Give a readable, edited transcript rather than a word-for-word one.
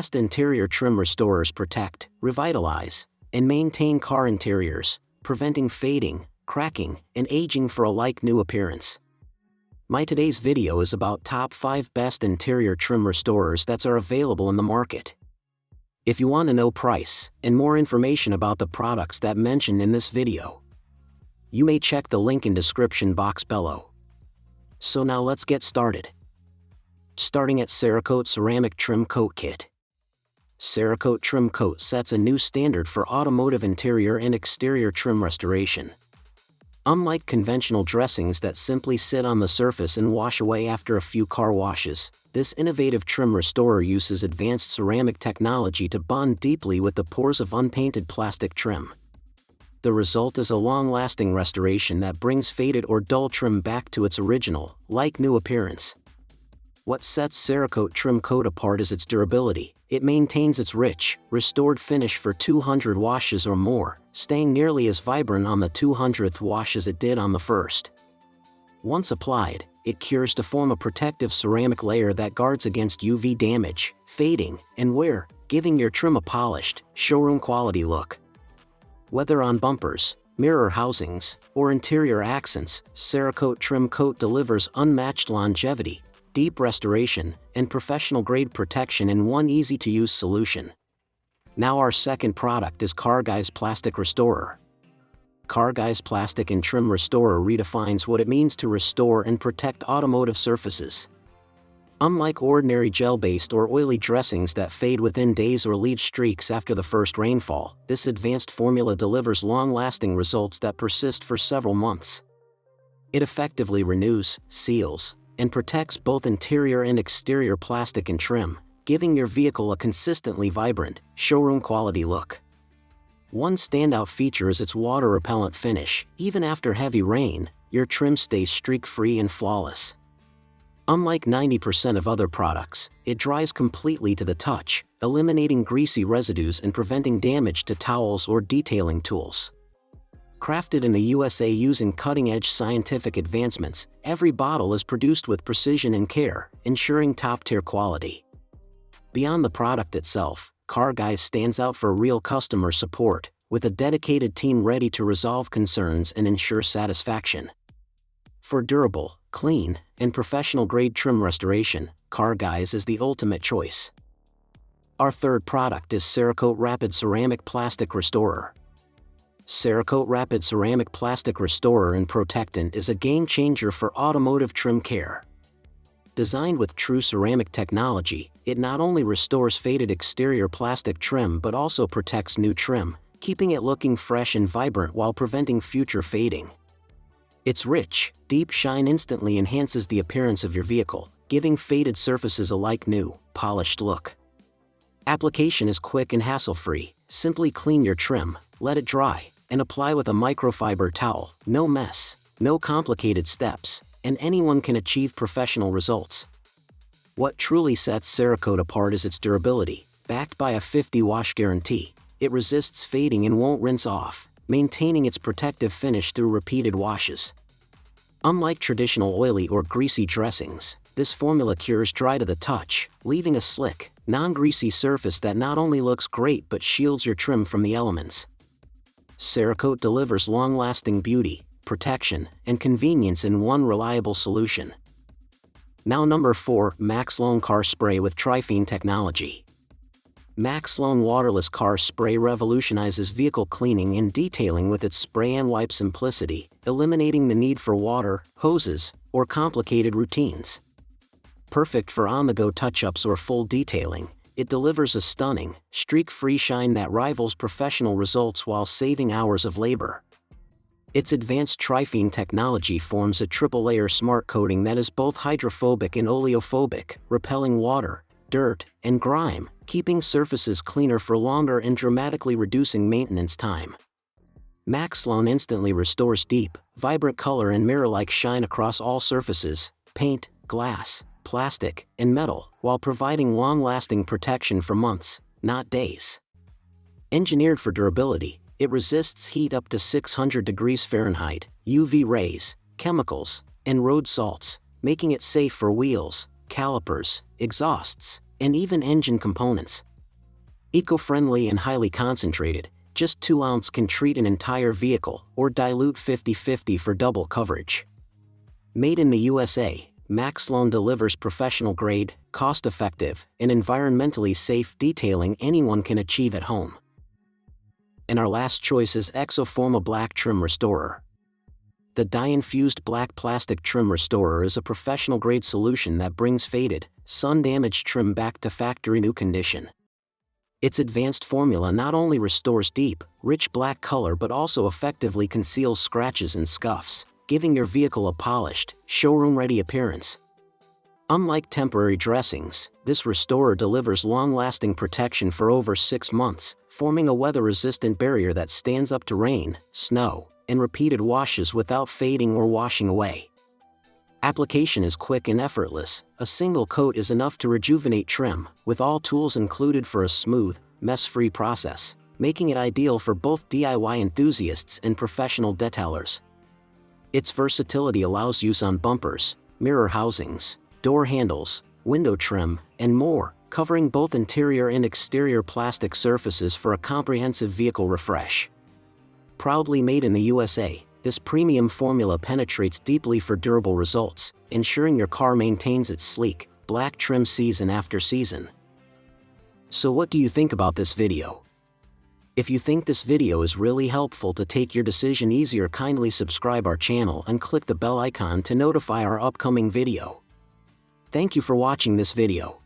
best interior trim restorers protect, revitalize, and maintain car interiors, preventing fading, cracking, and aging for a like-new appearance. My today's video is about top 5 best interior trim restorers that are available in the market. If you want to know price and more information about the products that mentioned in this video, you may check the link in description box below. So now let's get started. Starting at Cerakote Ceramic Trim Coat Kit. Cerakote Trim Coat sets a new standard for automotive interior and exterior trim restoration. Unlike conventional dressings that simply sit on the surface and wash away after a few car washes, this innovative trim restorer uses advanced ceramic technology to bond deeply with the pores of unpainted plastic trim. The result is a long-lasting restoration that brings faded or dull trim back to its original, like-new appearance. What sets Cerakote Trim Coat apart is its durability. It maintains its rich, restored finish for 200 washes or more, staying nearly as vibrant on the 200th wash as it did on the first. Once applied, it cures to form a protective ceramic layer that guards against UV damage, fading, and wear, giving your trim a polished, showroom-quality look. Whether on bumpers, mirror housings, or interior accents, Cerakote Trim Coat delivers unmatched longevity, deep restoration, and professional-grade protection in one easy-to-use solution. Now our second product is Carguy's Plastic Restorer. Carguy's Plastic and Trim Restorer redefines what it means to restore and protect automotive surfaces. Unlike ordinary gel-based or oily dressings that fade within days or leave streaks after the first rainfall, this advanced formula delivers long-lasting results that persist for several months. It effectively renews, seals, and protects both interior and exterior plastic and trim, giving your vehicle a consistently vibrant, showroom-quality look. One standout feature is its water-repellent finish. Even after heavy rain, your trim stays streak-free and flawless. Unlike 90% of other products, it dries completely to the touch, eliminating greasy residues and preventing damage to towels or detailing tools. Crafted in the USA using cutting-edge scientific advancements, every bottle is produced with precision and care, ensuring top-tier quality. Beyond the product itself, Carguy's stands out for real customer support, with a dedicated team ready to resolve concerns and ensure satisfaction. For durable, clean, and professional-grade trim restoration, Carguy's is the ultimate choice. Our third product is Cerakote Rapid Ceramic Plastic Restorer. Cerakote Rapid Ceramic Plastic Restorer and Protectant is a game-changer for automotive trim care. Designed with true ceramic technology, it not only restores faded exterior plastic trim but also protects new trim, keeping it looking fresh and vibrant while preventing future fading. Its rich, deep shine instantly enhances the appearance of your vehicle, giving faded surfaces a like-new, polished look. Application is quick and hassle-free. Simply clean your trim, let it dry, and apply with a microfiber towel. No mess, no complicated steps, and anyone can achieve professional results. What truly sets Cerakote apart is its durability. Backed by a 50-wash guarantee, it resists fading and won't rinse off, maintaining its protective finish through repeated washes. Unlike traditional oily or greasy dressings, this formula cures dry to the touch, leaving a slick, non-greasy surface that not only looks great but shields your trim from the elements. Cerakote delivers long-lasting beauty, protection, and convenience in one reliable solution. Now number 4, Maxlone Car Spray with Triphene Technology. Maxlone Waterless Car Spray revolutionizes vehicle cleaning and detailing with its spray and wipe simplicity, eliminating the need for water, hoses, or complicated routines. Perfect for on-the-go touch-ups or full detailing, it delivers a stunning, streak-free shine that rivals professional results while saving hours of labor. Its advanced Triphene technology forms a triple-layer smart coating that is both hydrophobic and oleophobic, repelling water, dirt, and grime, keeping surfaces cleaner for longer and dramatically reducing maintenance time. Maxlone instantly restores deep, vibrant color and mirror-like shine across all surfaces, paint, glass, plastic, and metal, while providing long-lasting protection for months, not days. Engineered for durability, it resists heat up to 600 degrees Fahrenheit, UV rays, chemicals, and road salts, making it safe for wheels, calipers, exhausts, and even engine components. Eco-friendly and highly concentrated, just 2 ounces can treat an entire vehicle, or dilute 50-50 for double coverage. Made in the USA, Maxlone delivers professional-grade, cost-effective, and environmentally safe detailing anyone can achieve at home. And our last choice is Exoforma Black Trim Restorer. The dye-infused black plastic trim restorer is a professional-grade solution that brings faded, sun-damaged trim back to factory-new condition. Its advanced formula not only restores deep, rich black color but also effectively conceals scratches and scuffs, giving your vehicle a polished, showroom-ready appearance. Unlike temporary dressings, this restorer delivers long-lasting protection for over 6 months, forming a weather-resistant barrier that stands up to rain, snow, and repeated washes without fading or washing away. Application is quick and effortless. A single coat is enough to rejuvenate trim, with all tools included for a smooth, mess-free process, making it ideal for both DIY enthusiasts and professional detailers. Its versatility allows use on bumpers, mirror housings, door handles, window trim, and more, covering both interior and exterior plastic surfaces for a comprehensive vehicle refresh. Proudly made in the USA, this premium formula penetrates deeply for durable results, ensuring your car maintains its sleek, black trim season after season. So what do you think about this video? If you think this video is really helpful to take your decision easier, kindly subscribe our channel and click the bell icon to notify our upcoming video. Thank you for watching this video.